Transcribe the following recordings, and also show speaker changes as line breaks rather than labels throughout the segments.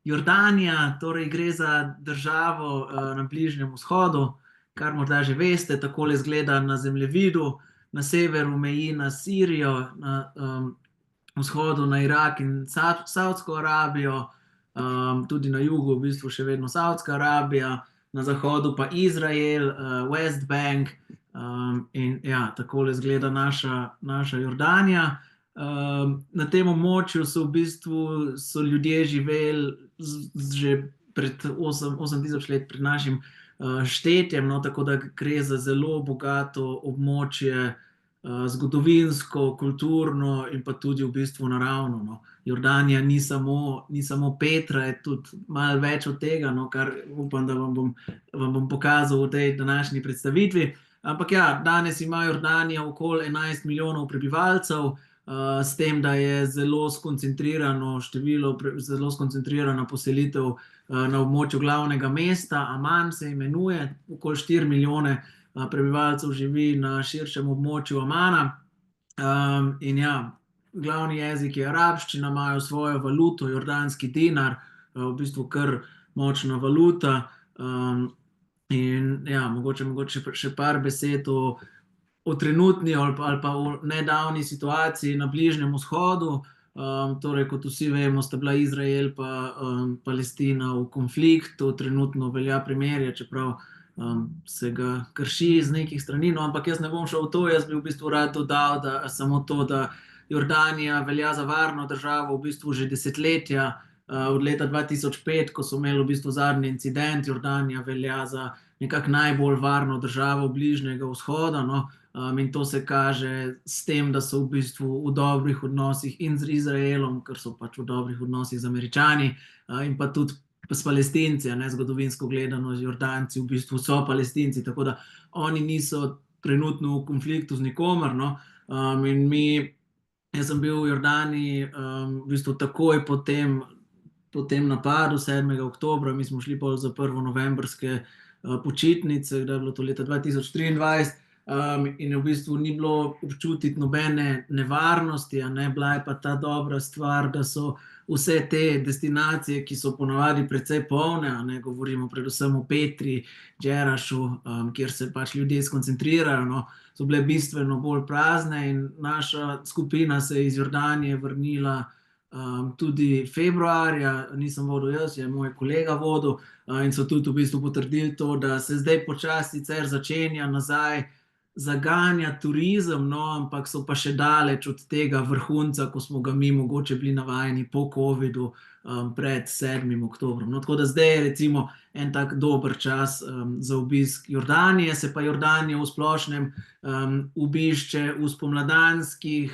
Jordanija, torej gre za državo na Bližnjem vzhodu, kar morda že veste, takole izgleda na zemljevidu. Na severu meji na Sirijo, na vzhodu na Irak in Saudsko Arabijo, tudi na jugu v bistvu še vedno Saudska Arabija, na zahodu pa Izrael, West Bank. In ja, takole izgleda naša Jordanija. Na tem območju so v bistvu ljudje živeli že pred 8000 let pred našim štetjem, no, tako da gre za zelo bogato območje, zgodovinsko, kulturno in pa tudi v bistvu naravno. No. Jordanija ni samo Petra, je tudi malo več od tega, no, kar upam, da vam bom pokazal v tej današnji predstavitvi. Ampak ja, danes ima Jordanija okoli 11 milijonov prebivalcev, s tem, da je zelo skoncentrirano število, zelo skoncentrirana poselitev na območju glavnega mesta, Aman se imenuje, okoli 4 milijone prebivalcev živi na širšem območju Amana. In ja, glavni jezik je arabščina, imajo svojo valuto, jordanski dinar, v bistvu kar močna valuta. In ja, mogoče še par besed o trenutni ali pa o nedavni situaciji na Bližnjem vzhodu. Torej, kot vsi vemo, sta bila Izrael pa Palestina v konfliktu, trenutno velja premirje, čeprav se ga krši z nekih strani. No, ampak jaz ne bom šel v to, jaz bi v bistvu rad dodal samo to, da Jordanija velja za varno državo v bistvu že desetletja. Od leta 2005, ko so imeli v bistvu zadnji incident, Jordanija velja za nekako najbolj varno državo Bližnjega vzhoda. No. In to se kaže s tem, da so v bistvu v dobrih odnosih in z Izraelom, ker so pač v dobrih odnosih z Američani, in pa tudi s Palestinci, zgodovinsko gledano, Jordanci v bistvu so Palestinci, tako da oni niso trenutno v konfliktu z nikomer. No. In jaz sem bil v Jordaniji v bistvu takoj po tem napadu 7. oktobra, mi smo šli pol za prvo novembrske počitnice, da je bilo to leta 2023. In v bistvu ni bilo občutiti nobene nevarnosti, bila je pa ta dobra stvar, da so vse te destinacije, ki so ponavadi precej polne, govorimo predvsem o Petri, Džerašu, kjer se pač ljudje skoncentrirajo, no, so bile bistveno bolj prazne in naša skupina se je iz Jordanije vrnila tudi februarja, nisem vodil jaz, je moj kolega vodil, in so tudi v bistvu potrdili to, da se zdaj počasi sicer začenja nazaj zaganja turizem, no, ampak so pa še daleč od tega vrhunca, ko smo ga mi mogoče bili navajeni po covidu pred 7. oktobrom. No, tako da zdaj je recimo en tak dober čas za obisk Jordanije, se pa Jordanija v splošnem obišče v spomladanskih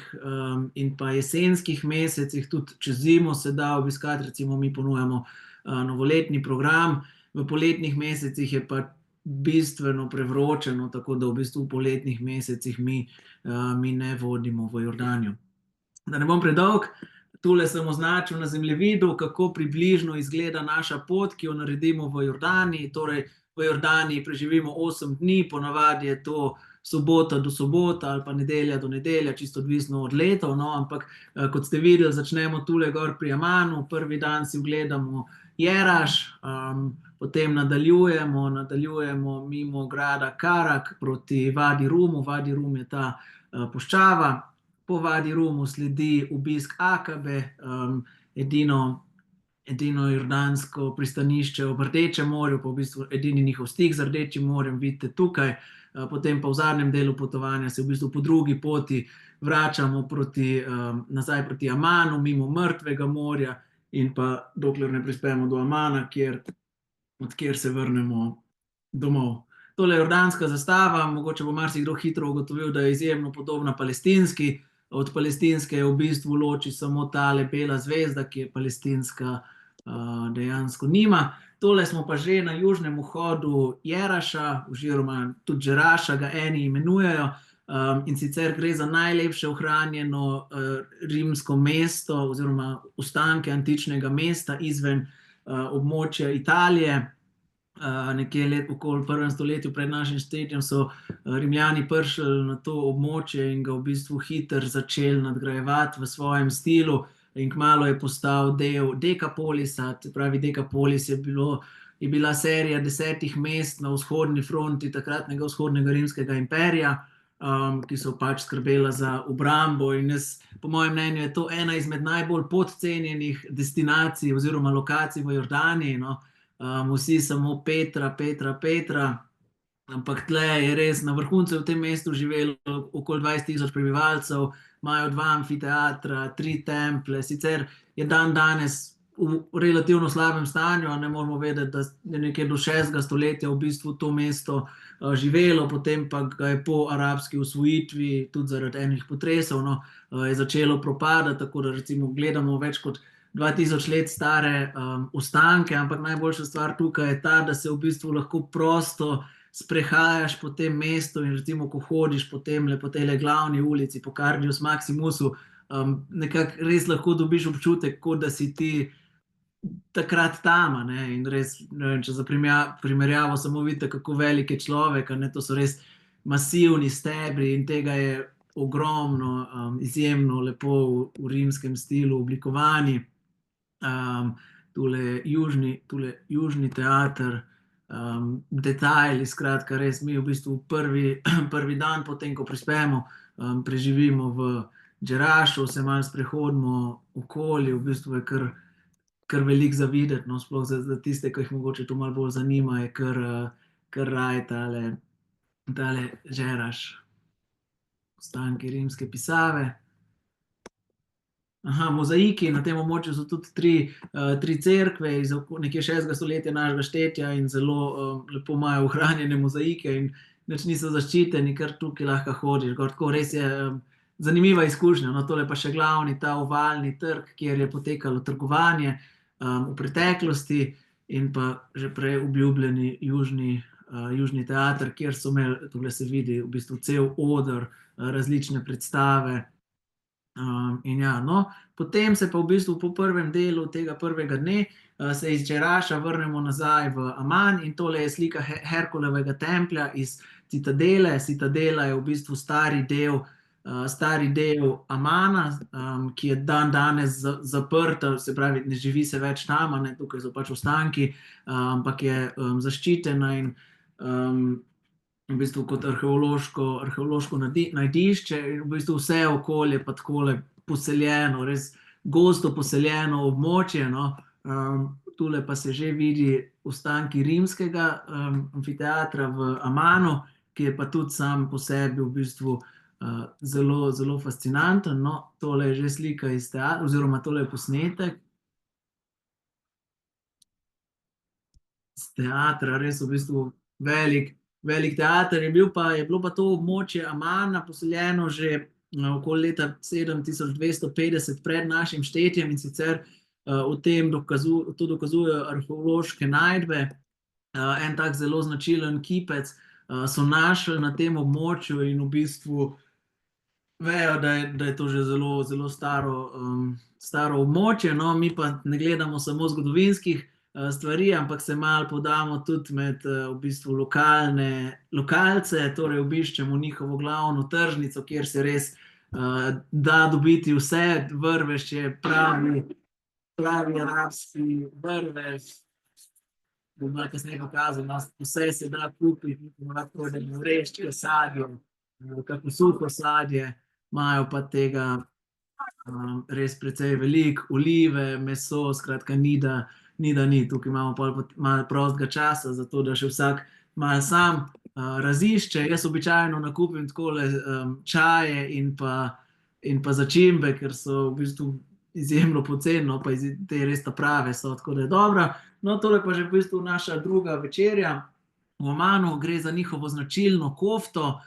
in pa jesenskih mesecih, tudi čez zimo se da obiskati, recimo mi ponujamo novoletni program, v poletnih mesecih je pa bistveno prevročeno, tako da v bistvu v poletnih mesecih mi ne vodimo v Jordanijo. Da ne bom predolg, tule sem označil na zemljevidu, kako približno izgleda naša pot, ki jo naredimo v Jordaniji. Torej, v Jordaniji preživimo 8 dni, ponavadi je to sobota do sobota ali pa nedelja do nedelja, čisto odvisno od letov, no, ampak kot ste videli, začnemo tule gor pri Amanu, prvi dan si ogledamo Jeraš, potem nadaljujemo mimo grada Karak proti Vadi Rumu. Vadi Rum je ta puščava. Po Vadi Rumu sledi obisk Akabe, edino jordansko pristanišče ob Rdečem morju, pa v bistvu edini njihov stik z Rdečim morjem, vidite tukaj. Potem pa v zadnjem delu potovanja se v bistvu po drugi poti vračamo nazaj proti Amanu, mimo Mrtvega morja, in pa dokler ne prispemo do Amana, od kjer se vrnemo domov. Tole je jordanska zastava, mogoče bo marsikdo hitro ugotovil, da je izjemno podobna palestinski. Od palestinske je v bistvu loči samo tale bela zvezda, ki je palestinska dejansko nima. Tole smo pa že na južnem vhodu Jeraša, oziroma tudi Džeraša ga eni imenujejo, in sicer gre za najlepše ohranjeno rimsko mesto oziroma ostanke antičnega mesta izven območja Italije. Nekje okoli 1. stoletju pred našim štetjem so Rimljani prišli na to območje in ga v bistvu hitro začeli nadgrajevati v svojem stilu. in kmalu je postal del Dekapolisa. Se pravi, Dekapolis je bila serija 10 mest na vzhodni fronti takratnega vzhodnega rimskega imperija, ki so pač skrbela za obrambo. In po mojem mnenju, je to ena izmed najbolj podcenjenih destinacij oziroma lokacij v Jordaniji. No. Vsi samo Petra, Petra, Petra. Ampak tle je res na vrhuncu v tem mestu živelo okoli 20.000 prebivalcev, imajo 2 amfiteatra, 3 templje. Sicer je dan danes v relativno slabem stanju, ne moramo vedeti, da je nekje do 6. stoletja v bistvu to mesto živelo, potem pa ga je po arabski osvojitvi, tudi zaradi enih potresov, no, je začelo propadati, tako da recimo gledamo več kot 2000 let stare ostanke, ampak najboljša stvar tukaj je ta, da se v bistvu lahko prosto sprehajaš po tem mestu in recimo, ko hodiš po tej glavni ulici, po Cardius Maximusu, nekako res lahko dobiš občutek, kot da si ti takrat tam. In res, ne vem, če za primerjavo samo vidite, kako velik je človek, to so res masivni stebri in tega je ogromno, izjemno lepo v rimskem stilu oblikovani. Tule južni teater, detajli, skratka, res mi v bistvu prvi dan, potem ko prispemo, preživimo v Džerašu, se malo sprehodimo okoli, v bistvu je kar veliko za videti, no, sploh za tiste, ki jih mogoče to malo bolj zanima, je kar raj tale Džeraš, ostanki rimske pisave. Mozaiki, na tem območju so tudi tri cerkve iz nekje 6. stoletja našega štetja in zelo lepo imajo ohranjene mozaike in nič niso zaščiteni, kar tukaj lahko hodiš gor. Tako res je zanimiva izkušnja. No, tole pa še glavni, ta ovalni trg, kjer je potekalo trgovanje v preteklosti, in pa že prej obljubljeni južni teater, kjer so imeli, tule se vidi, v bistvu cel oder, različne predstave. In ja, no, potem se pa v bistvu po prvem delu tega prvega dne se iz Džeraša vrnemo nazaj v Aman, in tole je slika Herkulevega templja iz Citadele. Citadela je v bistvu stari del Amana, ki je dan danes zaprta, se pravi, ne živi se več tam, tukaj so pač ostanki, ampak je zaščitena in v bistvu kot arheološko najdišče, in v bistvu vse okolje pa takole poseljeno, res gosto poseljeno območje. No. Tule pa se že vidi ostanki rimskega amfiteatra v Amanu, ki je pa tudi sam po sebi v bistvu zelo, zelo fascinanten. No, tole je že slika iz teatra, oziroma tole je posnetek iz teatra, res v bistvu velik teater je bilo pa to območje Amana poseljeno že okoli leta 7250 pred našim štetjem, in sicer to dokazujejo arheološke najdbe. En tak zelo značilen kipec so našli na tem območju in v bistvu vejo, da je to že zelo, zelo staro območje. No, mi pa ne gledamo samo zgodovinskih stvari, ampak se malo podamo tudi med v bistvu lokalce, torej obiščemo njihovo glavno tržnico, kjer se res da dobiti vse. Vrvež je pravi arabski vrvež. Bom malo kasneje pokazal, no, vse se da kupiti, lahko da vreščke, sadje, kako suho sadje, imajo pa tega res precej veliko, olive, meso, skratka ni, da ni. Tukaj imamo malo prostega časa, zato da še vsak malo sam razišče. Jaz običajno nakupim takole čaje in pa začimbe, ker so v bistvu izjemno poceni, no, pa te res ta prave so, tako da je dobra. No, tole pa že v bistvu naša druga večerja v Amanu. Gre za njihovo značilno kofto.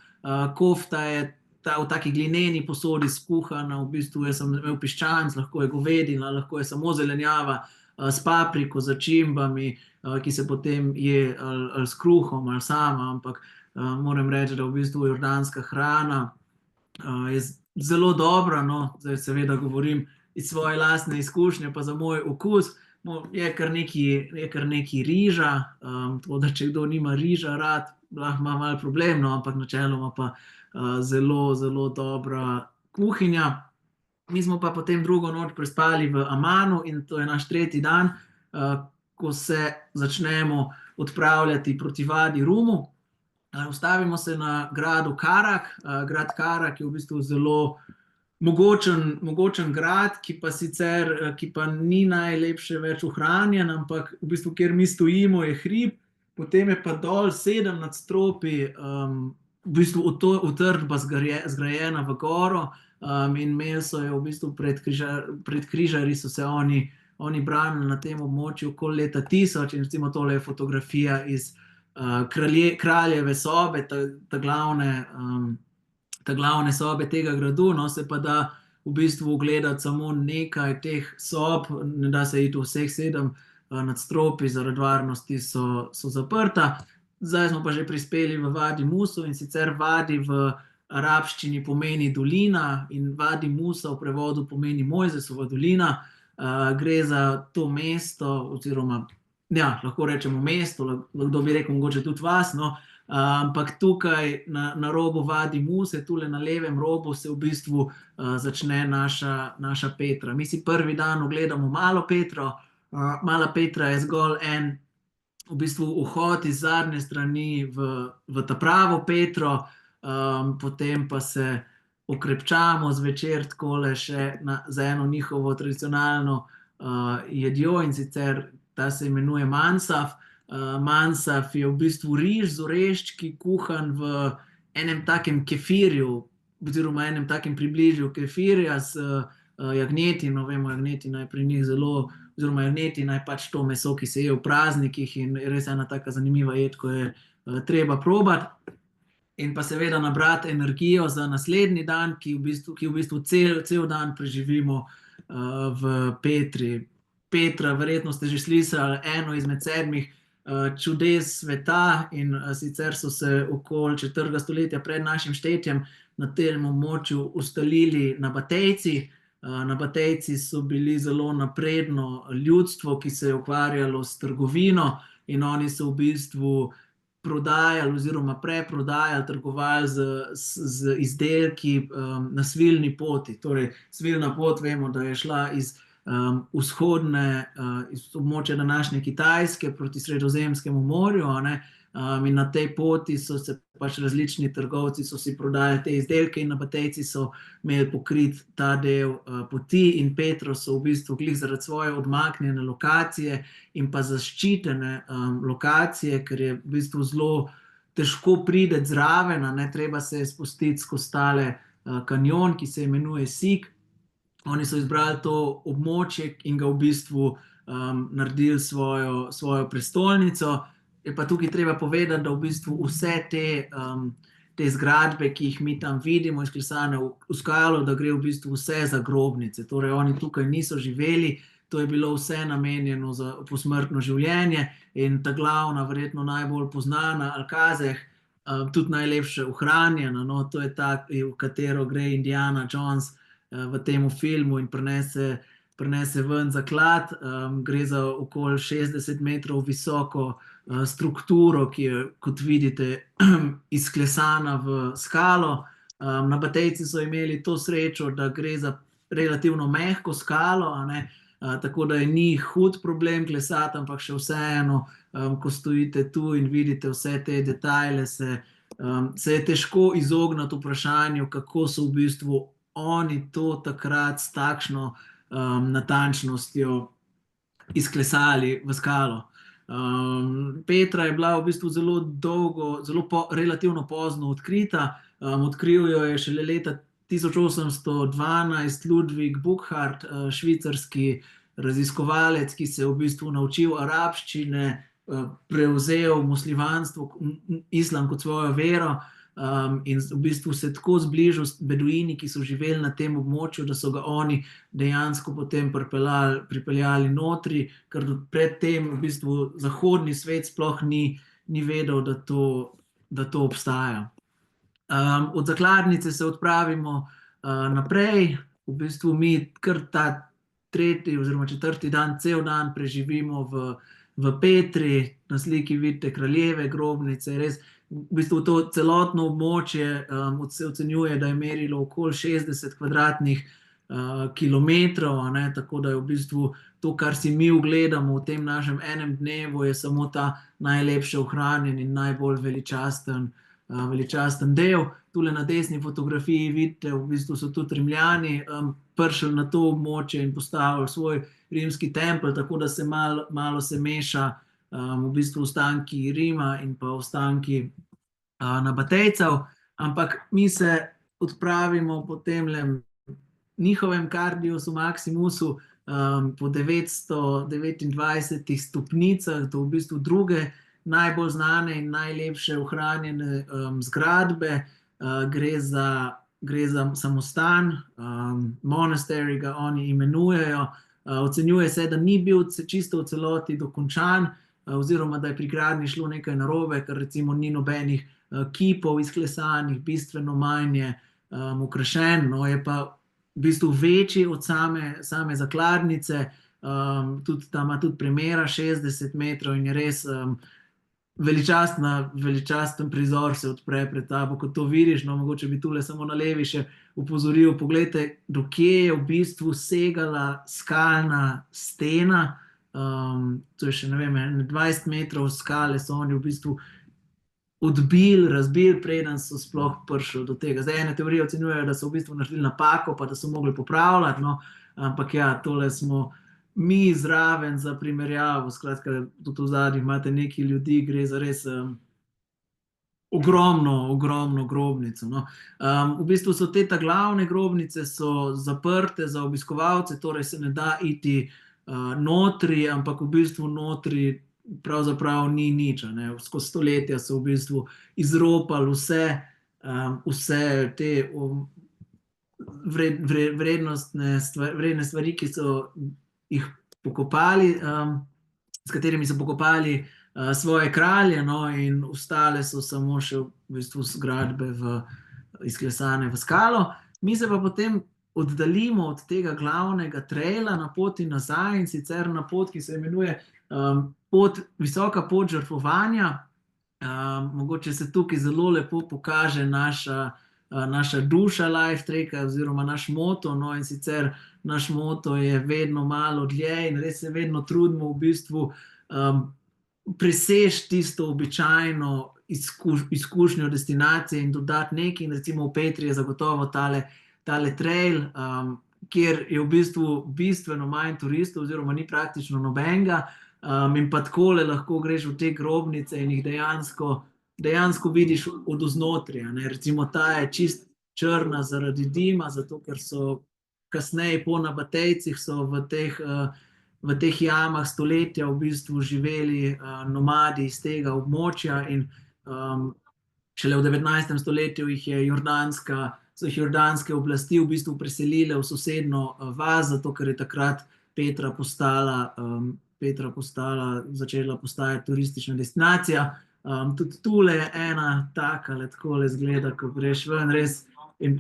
Kofta je v taki glineni posodi skuhana, v bistvu jaz sem imel piščanc, lahko je govedina, lahko je samo zelenjava, s papriko, začimbami, ki se potem je ali s kruhom ali sama, ampak moram reči, da v bistvu jordanska hrana je zelo dobra. No, zdaj seveda govorim iz svoje lastne izkušnje, pa za moj okus. Je kar nekaj riža, tako da če kdo nima riža rad, lahko ima malo problem, no, ampak načeloma pa zelo, zelo dobra kuhinja. Mi smo pa potem drugo noč prespali v Amanu in to je naš tretji dan, ko se začnemo odpravljati proti vadi Rumu. Ustavimo se na gradu Karak. Grad Karak je v bistvu zelo mogočen grad, ki pa ni najlepše več ohranjen, ampak v bistvu, kjer mi stojimo, je hrib, potem je pa dol 7 nadstropij, v bistvu utrdba zgrajena v goro, in imeli so jo v bistvu pred križarji, so se oni branili na tem območju okoli leta 1000 in recimo tole je fotografija iz kraljeve sobe, ta glavne sobe tega gradu, no, se pa da v bistvu ogledati samo nekaj teh sob, ne da se iti v vseh 7 nadstropij, zaradi varnosti so zaprta. Zdaj smo pa že prispeli v Vadi Musu, in sicer Vadi v arabščini pomeni dolina in Vadi Musa v prevodu pomeni Mojzesova dolina. Gre za to mesto, oziroma ja, lahko rečemo mesto, kdo bi rekel, mogoče tudi vas, no, ampak tukaj na robu Vadi Muse, tule na levem robu, se v bistvu začne naša Petra. Mi si prvi dan ogledamo Malo Petro. Mala Petra je zgolj en v bistvu vhod iz zadnje strani v ta pravo Petro, potem pa se okrepčamo zvečer takole še za eno njihovo tradicionalno jedjo, in sicer ta se imenuje mansaf. Mansaf je v bistvu riž z oreščki, kuhan v enem takem kefirju, oziroma enem takem približju kefirja z jagnjetino. Vemo, jagnjetina je pri njih zelo, oziroma jagnjetina je pač to meso, ki se je v praznikih in je res ena taka zanimiva jed, ko je treba probati. In pa seveda nabrati energijo za naslednji dan, ki v bistvu cel dan preživimo v Petri. Petra, verjetno ste že slišali, eno izmed 7 čudes sveta, in sicer so se okoli 4. stoletja pred našim štetjem na tem območju ustalili Nabatejci. Nabatejci so bili zelo napredno ljudstvo, ki se je ukvarjalo s trgovino, in oni so v bistvu prodajali oziroma preprodajali, trgovali z izdelki na svilni poti. Torej, svilna pot, vemo, da je šla iz območja današnje Kitajske proti Sredozemskemu morju, in na tej poti so se pač različni trgovci si prodajali te izdelke in Nabatejci so imeli pokrit ta del poti, in Petro so v bistvu glih zaradi svoje odmaknjene lokacije in pa zaščitene lokacije, ker je v bistvu zelo težko priti zraven, treba se je spustiti skozi tale kanjon, ki se imenuje Sik. Oni so izbrali to območje in ga v bistvu naredili svojo prestolnico. Je pa tukaj treba povedati, da v bistvu vse te zgradbe, ki jih mi tam vidimo, izklesane v skalo, da gre v bistvu vse za grobnice. Torej, oni tukaj niso živeli, to je bilo vse namenjeno za posmrtno življenje, in ta glavna, verjetno najbolj poznana Alcazeh, tudi najlepše ohranjena, no, to je ta, v katero gre Indiana Jones v tem filmu in prinese ven zaklad. Gre za okoli 60 metrov visoko strukturo, ki je, kot vidite, izklesana v skalo. Nabatejci so imeli to srečo, da gre za relativno mehko skalo, tako da je ni hud problem klesati, ampak še vseeno, ko stojite tu in vidite vse te detajle, se je težko izogniti vprašanju, kako so v bistvu oni to takrat s takšno natančnostjo izklesali v skalo. Petra je bila v bistvu zelo dolgo, relativno pozno odkrita. Odkril jo je šele leta 1812 Ludwig Burckhardt, švicarski raziskovalec, ki se je v bistvu naučil arabščine, prevzel muslimanstvo, islam kot svojo vero, in v bistvu se tako zbližal s beduini, ki so živeli na tem območju, da so ga oni dejansko potem pripeljali notri, ker predtem v bistvu zahodni svet sploh ni vedel, da to obstaja. Od zakladnice se odpravimo naprej. V bistvu mi kar ta 3. oziroma 4. dan cel dan preživimo v Petri. Na sliki vidite kraljeve grobnice. Res, v bistvu to celotno območje se ocenjuje, da je merilo okoli 60 kvadratnih kilometrov, tako da je v bistvu to, kar si mi ogledamo v tem našem enem dnevu, je samo ta najlepše ohranjen in najbolj veličasten del. Tule na desni fotografiji vidite, v bistvu so tudi Rimljani prišli na to območje in postavili svoj rimski tempelj, tako da se malo se meša v bistvu ostanki Rima in pa ostanki nabatejcev, ampak mi se odpravimo po temle njihovem Cardiusu Maximusu po 929 stopnicah do v bistvu druge najbolj znane in najlepše ohranjene zgradbe. Gre za samostan, monastery ga oni imenujejo. Ocenjuje se, da ni bil čisto v celoti dokončan, oziroma da je pri gradnji šlo nekaj narobe, ker recimo ni nobenih kipov izklesanih, bistveno manj je okrašen, je pa v bistvu večji od same zakladnice, tam ima tudi premera 60 metrov in je res veličasten prizor se odpre pred tabo, ko to vidiš. Mogoče bi tule samo na levi še opozoril, poglejte, dokje je v bistvu segala skalna stena. To je še, ne vem, 20 metrov skale so oni v bistvu odbili, razbili, preden so sploh prišli do tega. Zdaj, ene teorije ocenjujejo, da so v bistvu naredili napako, pa da so mogli popravljati, ampak ja, tole smo mi zraven za primerjavo. Skratka, tudi v zadnjih imate nekaj ljudi, gre za res ogromno grobnico. V bistvu so te glavne grobnice so zaprte za obiskovalce, torej se ne da iti notri, ampak v bistvu notri pravzaprav ni nič. Skozi stoletja so v bistvu izropali vse te vredne stvari, ki so jih pokopali, s katerimi so pokopali svoje kralje, in ostale so samo še v bistvu zgradbe izklesane v skalo. Mi se pa potem oddaljimo od tega glavnega traila na poti nazaj, in sicer na pot, ki se imenuje visoka pot žrtvovanja. Mogoče se tukaj zelo lepo pokaže naša duša Life Treka oziroma naš moto. In sicer naš moto je vedno malo dlje in res se vedno trudimo v bistvu preseči tisto običajno izkušnjo destinacije in dodati nekaj. In recimo v Petri je zagotovo tale trail, kjer je v bistvu bistveno manj turistov oziroma ni praktično nobenega, in pa takole lahko greš v te grobnice in jih dejansko vidiš od oznotraj. Recimo ta je čist črna zaradi dima, zato ker so kasneje po nabatejcih so v teh jamah stoletja v bistvu živeli nomadi iz tega območja in šele v 19. stoletju so jih jordanske oblasti v bistvu preselile v sosedno vas, zato ker je takrat Petra začela postajati turistična destinacija. Tudi tule je ena takale, takole izgleda, ko greš ven, res. In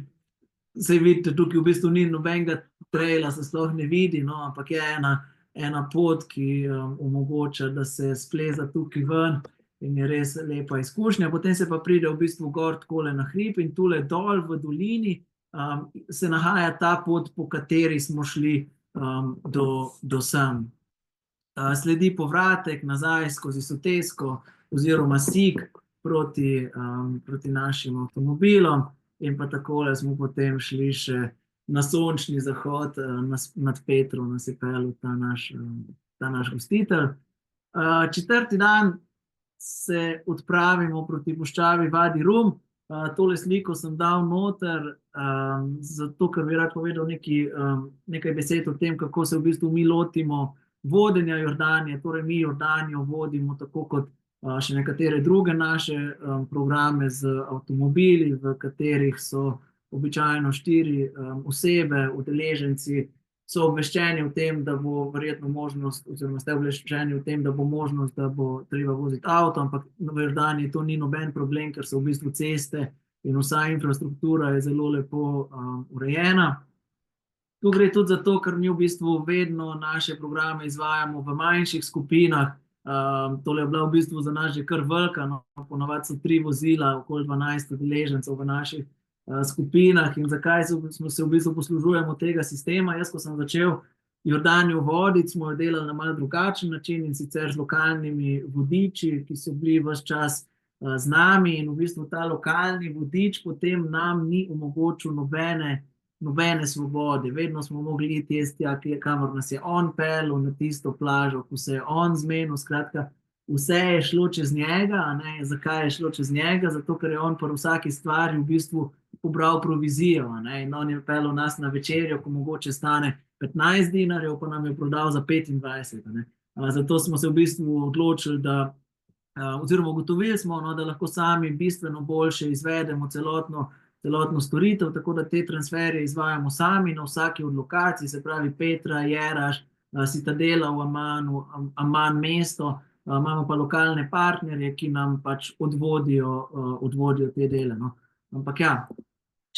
saj vidite, tukaj v bistvu ni nobenega traila, se sploh ne vidi, ampak je ena pot, ki omogoča, da se spleza tukaj ven in je res lepa izkušnja. Potem se pa pride v bistvu gor takole na hrib in tule dol v dolini se nahaja ta pot, po kateri smo šli do sem. Sledi povratek nazaj skozi Sotesko oziroma Sig proti našim avtomobilom in pa takole smo potem šli še na sončni zahod nad Petro, nas je peljal ta naš gostitelj. Četrti dan se odpravimo proti puščavi Vadi Rum. Tole sliko sem dal noter, zato ker bi rad povedal nekaj besed o tem, kako se v bistvu mi lotimo vodenja Jordanije. Torej mi Jordanijo vodimo tako kot še nekatere druge naše programe z avtomobili, v katerih so običajno 4 osebe, udeleženci, so obveščeni o tem, da bo verjetno možnost, oziroma ste obveščeni o tem, da bo možnost, da bo treba voziti avto, ampak v Jordaniji to ni noben problem, ker so v bistvu ceste in vsa infrastruktura je zelo lepo urejena. Tu gre tudi zato, ker mi v bistvu vedno naše programe izvajamo v manjših skupinah. Tole je bila v bistvu za nas že kar velika, ponavadi so 3 vozila, okoli 12 udeležencev v naših skupinah in zakaj smo se v bistvu poslužujemo tega sistema. Jaz, ko sem začel Jordanijo voditi, smo jo delali na malo drugačen način in sicer z lokalnimi vodiči, ki so bili vse čas z nami in v bistvu ta lokalni vodič potem nam ni omogočil nobene svobode. Vedno smo mogli iti tja, kamor nas je on peljal, na tisto plažo, ko se je on zmenil. Skratka, vse je šlo čez njega. Zakaj je šlo čez njega? Zato, ker je on pri vsaki stvari v bistvu pobral provizijo. In on je peljal nas na večerjo, ko mogoče stane 15 dinarjev, pa nam je prodal za 25. Zato smo se v bistvu odločili, oziroma ugotovili smo, da lahko sami bistveno boljše izvedemo celotno storitev, tako da te transferje izvajamo sami na vsaki od lokacij, se pravi Petra, Jeraš, Citadela v Amanu, Aman mesto, imamo pa lokalne partnerje, ki nam pač odvodijo te dele. Ampak ja,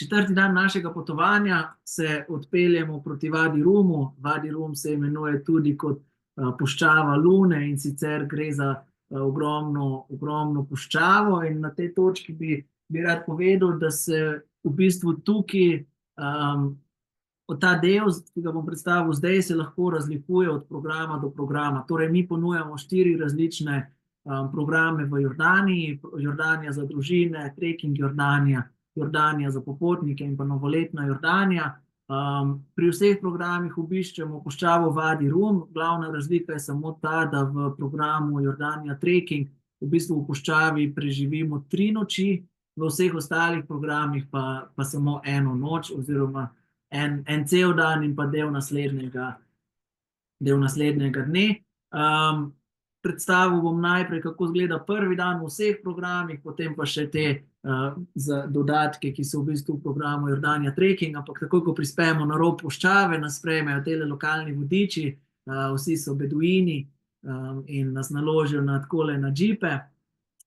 4. dan našega potovanja se odpeljemo proti Vadi Rumu. Vadi Rum se imenuje tudi kot puščava Lune in sicer gre za ogromno puščavo in na tej točki bi rad povedal, da se v bistvu tukaj ta del, ki ga bom predstavil zdaj, se lahko razlikuje od programa do programa. Torej, mi ponujamo 4 različne programe v Jordaniji: Jordanija za družine, Trekking Jordanija, Jordanija za popotnike in pa novoletna Jordanija. Pri vseh programih obiščemo puščavo Vadi Rum. Glavna razlika je samo ta, da v programu Jordanija Trekking v bistvu v puščavi preživimo 3 noči, v vseh ostalih programih pa samo 1 noč oziroma en cel dan in pa del naslednjega dne. Predstavil bom najprej, kako izgleda prvi dan v vseh programih, potem pa še te dodatke, ki so v bistvu v programu Jordanija Trekking. Ampak takoj, ko prispemo na rob puščave, nas sprejmejo tele lokalni vodiči, vsi so beduini in nas naložijo na džipe.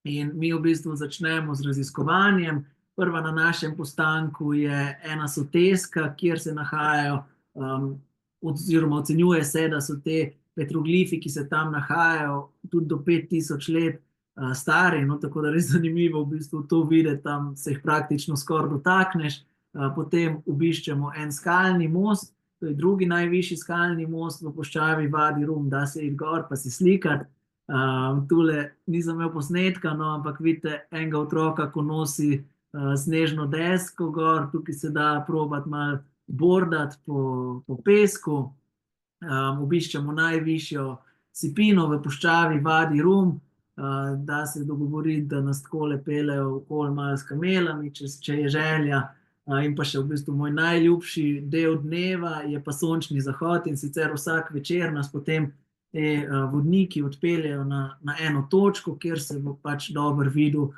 In mi v bistvu začnemo z raziskovanjem. Prva na našem postanku je ena soteska, kjer se nahajajo, oziroma ocenjuje se, da so te petroglifi, ki se tam nahajajo, tudi do 5000 let stari. Tako da res zanimivo v bistvu to videti, tam se jih praktično skoraj dotakneš. Potem obiščemo en skalni most, to je drugi najvišji skalni most v puščavi Vadi Rum, da se iti gor pa si slikati. Tule nisem imel posnetka, ampak vidite enega otroka, ko nosi snežno desko gor. Tukaj se da probati malo bordati po pesku. Obiščemo najvišjo sipino v puščavi Vadi Rum, da se dogovoriti, da nas takole peljejo okoli malo s kamelami, če je želja. In pa še v bistvu moj najljubši del dneva je pa sončni zahod, in sicer vsak večer nas potem te vodniki odpeljejo na eno točko, kjer se bo pač dobro videl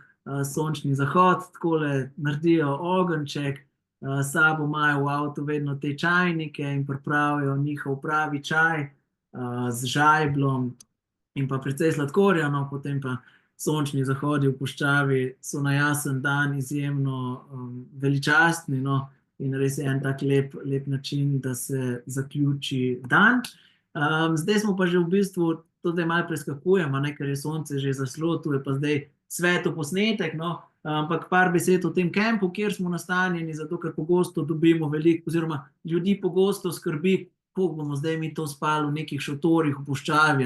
sončni zahod. Takole naredijo ogenjček, s sabo imajo v avtu vedno te čajnike in pripravijo njihov pravi čaj z žajblom in pa precej sladkorja. Potem pa sončni zahodi v puščavi so na jasen dan izjemno veličastni, in res je en tak lep način, da se zaključi dan. Zdaj smo pa že v bistvu, to zdaj malo preskakujem, ker je sonce že zašlo, tu je pa zdaj sveto posnetek, ampak par besed o tem kempu, kjer smo nastanjeni, zato ker pogosto dobimo veliko, oziroma ljudi pogosto skrbi, kako bomo zdaj mi to spali v nekih šotorih v puščavi.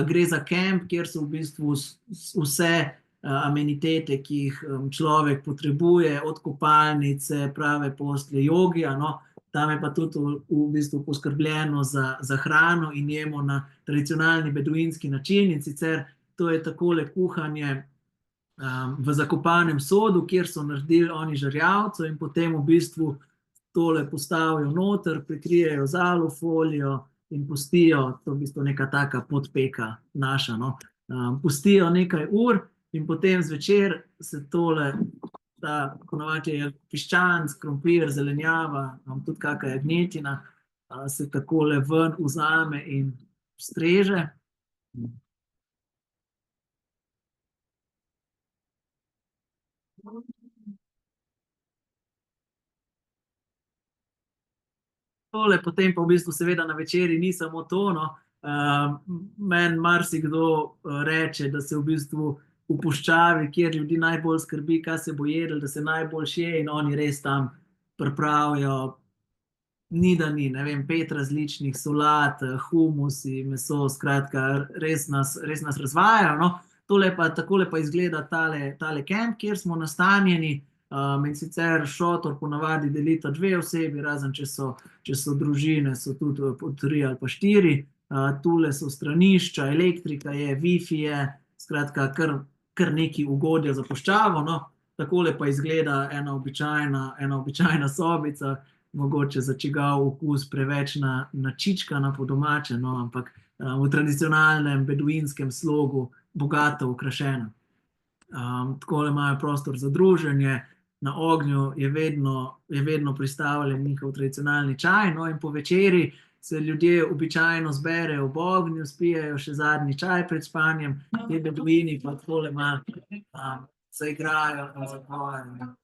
Gre za kemp, kjer so v bistvu vse amenitete, ki jih človek potrebuje, od kopalnice, prave postelje, jogija. Tam je pa tudi v bistvu poskrbljeno za hrano in jemo na tradicionalni beduinski način. In sicer to je takole kuhanje v zakopanem sodu, kjer so naredili oni žerjavco in potem v bistvu tole postavijo noter, prekrijejo z alufolijo in pustijo, to je v bistvu neka taka podpeka naša. Pustijo nekaj ur in potem zvečer se tole, ponovadi je piščanc, krompir, zelenjava, tudi kakšna jagnjetina, se takole ven vzame in streže. Potem pa v bistvu seveda na večeri ni samo to. Meni marsikdo reče, da se v bistvu v puščavi, kjer ljudi najbolj skrbi, kaj se bo jedlo, da se najbolj je, in oni res tam pripravijo. Ni da ni, ne vem, 5 različnih solat, humusi, meso, skratka, res nas razvajajo. No. Takole pa izgleda tale kamp, kjer smo nastanjeni. In sicer šotor ponavadi delita 2 osebi, razen če so družine, so tudi po 3 ali pa 4. Tule so stranišča, elektrika je, Wi-Fi je, skratka, kar neki ugodja za puščavo. No. Takole pa izgleda ena običajna sobica, mogoče za čigav okus preveč načičkana po domače, no, ampak v tradicionalnem beduinskem slogu bogato okrašena. Takole imajo prostor za druženje, na ognju je vedno pristavljen njihov tradicionalni čaj, no, in po večeri se ljudje običajno zberejo ob ognju, spijejo še zadnji čaj pred spanjem, ti beduini pa takole malo zaigrajo in zapojejo.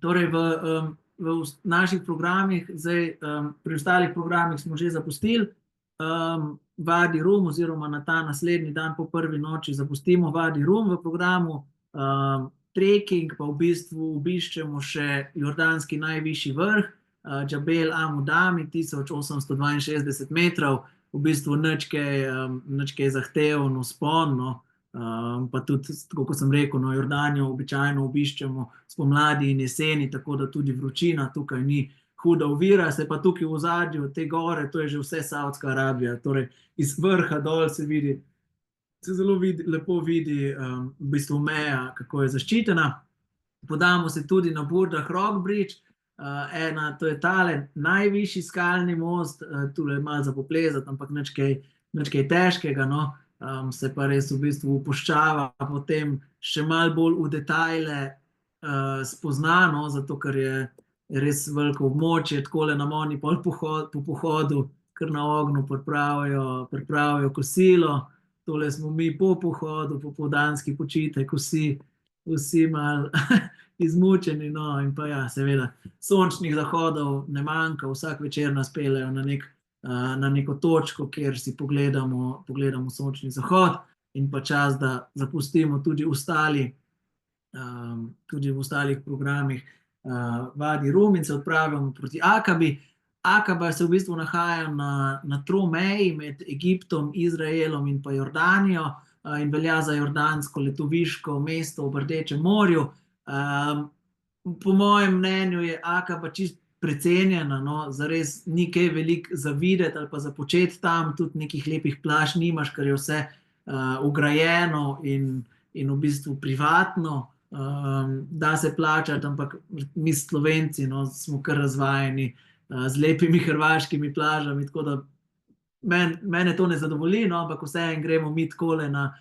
Torej, v naših programih, zdaj pri ostalih programih smo že zapustili Wadi Rum, oziroma na ta naslednji dan po prvi noči zapustimo Wadi Rum v programu. Trekking pa v bistvu obiščemo še jordanski najvišji vrh, Džabel Amudami, 1862 metrov, v bistvu nič kaj zahteven vzpon, no. Pa tudi, tako kot sem rekel, no, Jordanijo običajno obiščemo spomladi in jeseni, tako da tudi vročina tukaj ni huda ovira, se pa tukaj v ozadju te gore, to je že vse Saudska Arabija, torej iz vrha dol se zelo lepo vidi v bistvu meja, kako je zaščitena. Podamo se tudi na Burdah Rock Bridge, to je tale najvišji skalni most, tule je malo za poplezati, ampak nič kaj težkega, no. Se pa res v bistvu puščava potem še malo bolj v detajle spozna, no, zato ker je res veliko območje, takole nam oni po pohodu kar na ognju pripravijo kosilo, tole smo mi po pohodu, popoldanski počitek, vsi malo izmučeni, no, in pa ja, seveda, sončnih zahodov ne manjka, vsak večer nas peljejo na neko točko, kjer si pogledamo sončni zahod, in pa čas, da zapustimo tudi v ostalih programih Wadi Rum in se odpravimo proti Akabi. Akaba se v bistvu nahaja na tromeji med Egiptom, Izraelom in pa Jordanijo, in velja za jordansko letoviško mesto ob Rdečem morju. Po mojem mnenju je Akaba čisto precenjena, no, zares ni kaj veliko za videti ali pa za početi tam, tudi nekih lepih plaž nimaš, ker je vse ograjeno in v bistvu privatno, da se plačati, ampak mi Slovenci, no, smo kar razvajeni z lepimi hrvaškimi plažami, tako da mene to ne zadovolji, no, ampak vseeno gremo mi takole na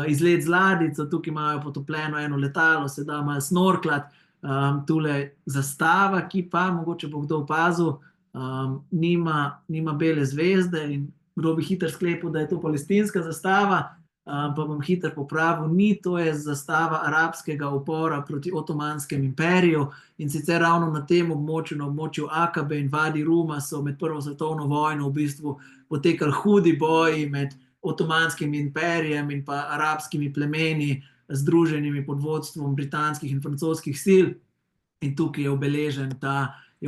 izlet z ladjico, tukaj imajo potopljeno eno letalo, se da malo snorklati. Tule zastava, ki pa, mogoče bo kdo opazil, nima bele zvezde, in kdo bi hitro sklepal, da je to palestinska zastava, pa bom hitro popravil, ni, to je zastava arabskega upora proti Otomanskemu imperiju, in sicer ravno na tem območju, na območju Akabe in Wadi Ruma, so med prvo svetovno vojno v bistvu potekali hudi boji med Otomanskim imperijem in pa arabskimi plemeni, združenimi pod vodstvom britanskih in francoskih sil, in tukaj je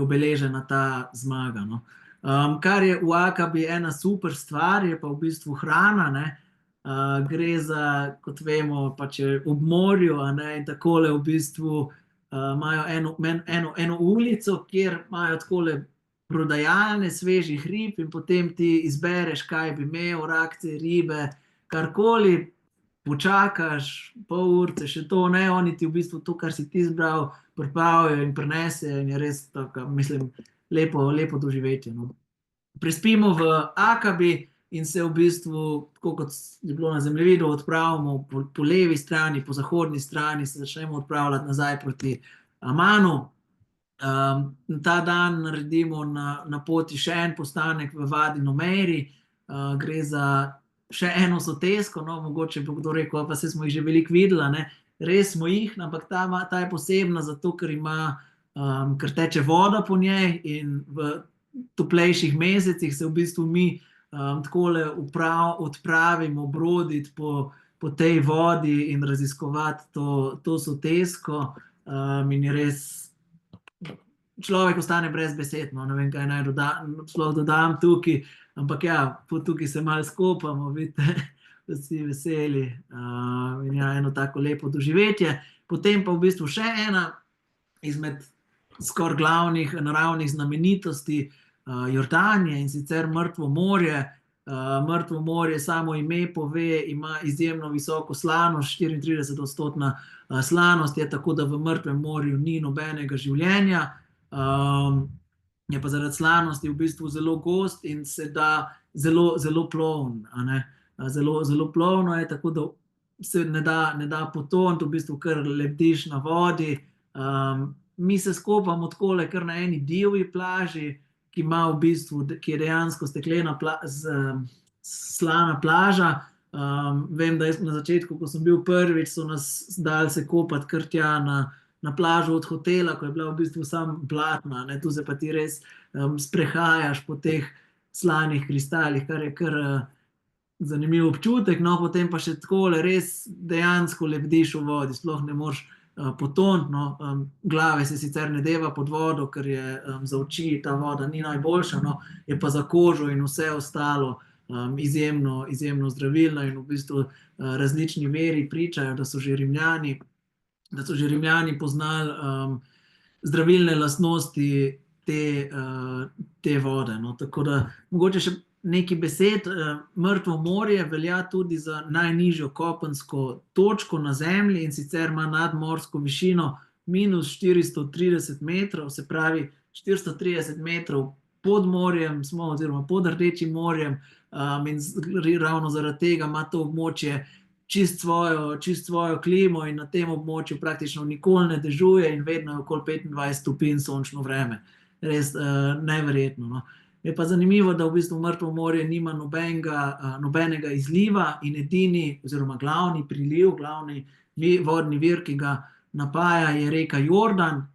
obeležena ta zmaga, no. Kar je v Akabi ena super stvar, je pa v bistvu hrana, ne. Gre za, kot vemo, pač ob morju, in takole v bistvu imajo eno ulico, kjer imajo takole prodajalne svežih rib, in potem ti izbereš, kaj bi imel, rakce, ribe, karkoli, počakaš pol urice, še to ne, oni ti v bistvu to, kar si ti izbral, pripravijo in prinesejo, in je res tako, mislim, lepo doživetje, no. Prespimo v Akabi in se v bistvu, tako kot je bilo na zemljevidu, odpravimo po levi strani, po zahodni strani se začnemo odpravljati nazaj proti Amanu. Ta dan naredimo na poti še en postanek v Wadi Numeiri, gre za še eno sotesko, no, mogoče bo kdo rekel, pa saj smo jih že veliko videli, ne. res smo jih, ampak ta je posebna zato, ker teče voda po njej in v toplejših mesecih se v bistvu mi takole odpravimo broditi po tej vodi in raziskovati to sotesko. In je res, človek ostane brez besed, no, ne vem, kaj naj sploh dodam tukaj, ampak ja, tukaj se malo skopamo, vidite, vsi veseli. In ja, eno tako lepo doživetje. Potem pa v bistvu še ena izmed skoraj glavnih naravnih znamenitosti Jordanije, in sicer Mrtvo morje. Mrtvo morje, samo ime pove, ima izjemno visoko slanost, 34-odstotna slanost je, tako da v Mrtvem morju ni nobenega življenja. Je pa zaradi slanosti v bistvu zelo gost in se da zelo ploven. Zelo plovno je, tako da se ne da potoniti, v bistvu kar lebdiš na vodi. Mi se skopamo tako kar na eni divji plaži, ki je dejansko steklena slana plaža. Vem, da na začetku, ko sem bil prvič, so nas dali se kopati kar tja na plažo od hotela, ko je bila v bistvu samo blatna. Tu se pa ti res sprehajaš po teh slanih kristalih, kar je kar zanimiv občutek. No, potem pa še takole res dejansko lebdiš v vodi, sploh ne moreš potoniti. No. Glave se sicer ne deva pod vodo, ker je za oči ta voda ni najboljša, no. Je pa za kožo in vse ostalo izjemno zdravilna, in v bistvu različni viri pričajo, da so že Rimljani poznali zdravilne lastnosti te vode. No. Tako da mogoče še nekaj besed. Mrtvo morje velja tudi za najnižjo kopensko točko na Zemlji, in sicer ima nadmorsko višino -430 metrov, se pravi 430 metrov pod morjem smo, oziroma pod Rdečim morjem, in ravno zaradi tega ima to območje čist svojo klimo in na tem območju praktično nikoli ne dežuje in vedno je okoli 25 stopinj sončno vreme. Res neverjetno. No. Je pa zanimivo, da v bistvu Mrtvo morje nima nobenega izliva in edini oziroma glavni priliv, glavni vodni vir, ki ga napaja, je reka Jordan.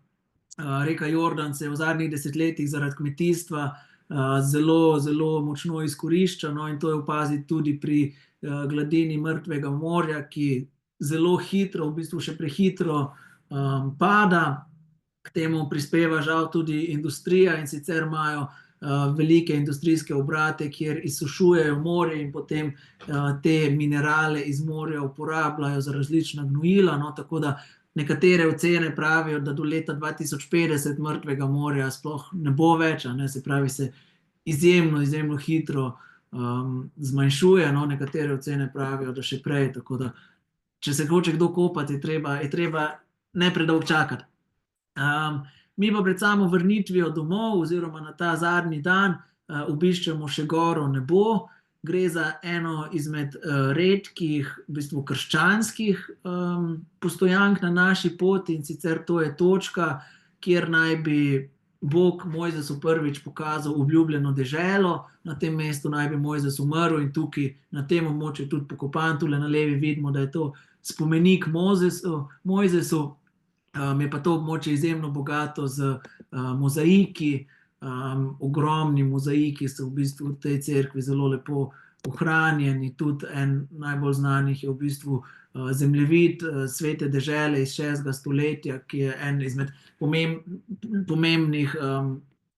Reka Jordan se je v zadnjih desetletjih zaradi kmetijstva zelo močno izkorišča, no, in to je opaziti tudi pri gladini Mrtvega morja, ki zelo hitro, v bistvu še prehitro pada. K temu prispeva žal tudi industrija, in sicer imajo velike industrijske obrate, kjer izsušujejo morje in potem te minerale iz morja uporabljajo za različna gnojila. No, tako da nekatere ocene pravijo, da do leta 2050 Mrtvega morja sploh ne bo več, se pravi, se izjemno hitro zmanjšuje. No, nekatere ocene pravijo, da še prej. Tako da, če se hoče kdo kopati, je treba ne predolgo čakati. Mi pa pred samo vrnitvijo domov oziroma na ta zadnji dan obiščemo še goro Nebo. Gre za eno izmed redkih, v bistvu krščanskih postojank na naši poti, in sicer to je točka, kjer naj bi Bog Mojzesu prvič pokazal obljubljeno deželo. Na tem mestu naj bi Mojzes umrl in tukaj na tem območju tudi pokopan. Tule na levi vidimo, da je to spomenik Mojzesu. Je pa to območje izjemno bogato z mozaiki. Ogromni mozaiki so v bistvu v tej cerkvi zelo lepo ohranjeni. Tudi en najbolj znanih je v bistvu zemljevid Svete dežele iz 6. stoletja, ki je en izmed pomembnih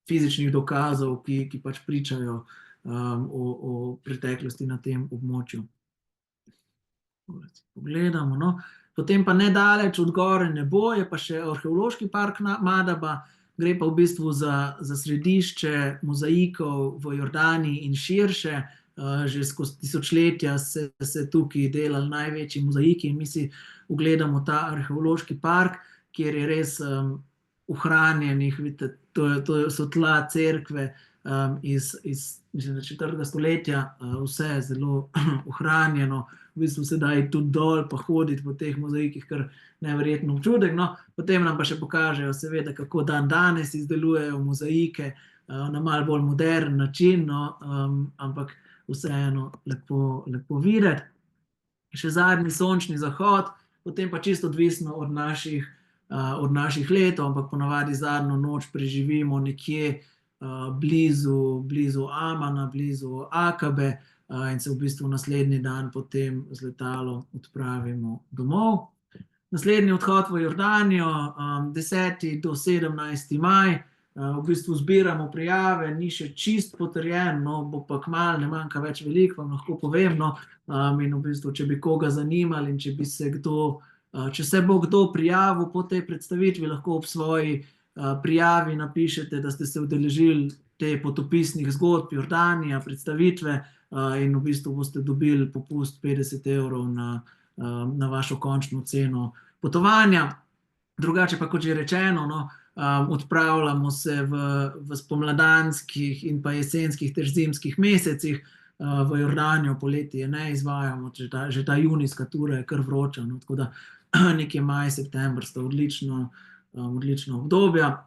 fizičnih dokazov, ki pač pričajo o preteklosti na tem območju. Pogledamo, no. Potem pa nedaleč od gore Nebo je pa še arheološki park Madaba. Gre pa v bistvu za središče mozaikov v Jordaniji in širše. Že skozi tisočletja se tukaj delali največji mozaiki in mi si ogledamo ta arheološki park, kjer je res ohranjenih, vidite, to so tla cerkve iz mislim, 4. stoletja, vse je zelo ohranjeno. V bistvu se da tudi dol pa hoditi po teh mozaikih, kar neverjetno občutek. No, potem nam pa še pokažejo, seveda, kako dan danes izdelujejo mozaike na malo bolj modern način, no, ampak vseeno lepo videti. Še zadnji sončni zahod potem pa čisto odvisno od naših letov, ampak ponavadi zadnjo noč preživimo nekje blizu Amana, blizu Akabe, in se v bistvu naslednji dan potem z letalom odpravimo domov. Naslednji odhod v Jordanijo, 10. do 17. maj, v bistvu zbiramo prijave, ni še čist potrjen, no, bo pa kmalu, ne manjka več veliko, vam lahko povem. No, in v bistvu, če bi koga zanimali in če se bo kdo prijavil po tej predstavitvi, lahko ob svoji prijavi napišete, da ste se udeležili te potopisnih zgodb Jordanija, predstavitve, in v bistvu boste dobili popust 50 evrov na vašo končno ceno potovanja. Drugače pa, kot že rečeno, no, odpravljamo se v spomladanskih in pa jesenskih ter zimskih mesecih v Jordanijo, poleti je ne izvajamo, že ta junijska tura je kar vroča, no, tako da nekje maj, september sta odlično obdobja.